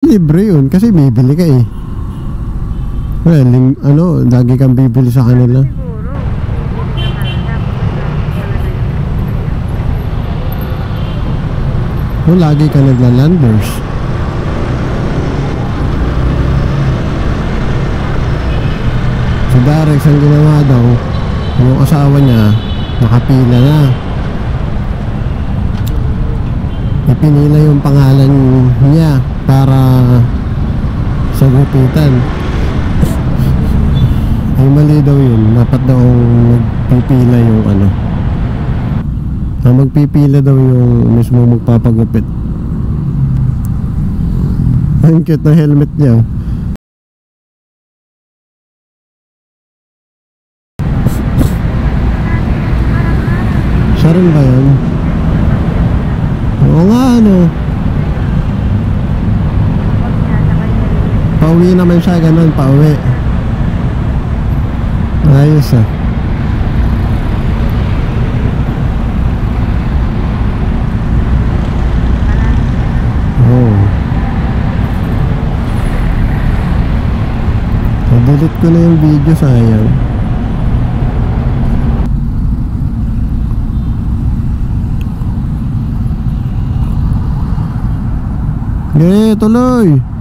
Libre yun kasi bibili ka eh. Well, lagi kang bibili sa kanila. Lagi ka nagla-landers. Si Darex ang ginawa daw, yung asawa niya nakapila na, ipinila yung pangalan niya para sa gupitan. Ay mali daw yun. Dapat daw magpipila yung magpipila daw yung mismo magpapagupit. Ang cute na helmet niya. Siya rin ba yun? Oo nga pauwi naman siya, ganun, pauwi. Ayos ah. Oh. Delete ko na yung video, sayang. Tuloy.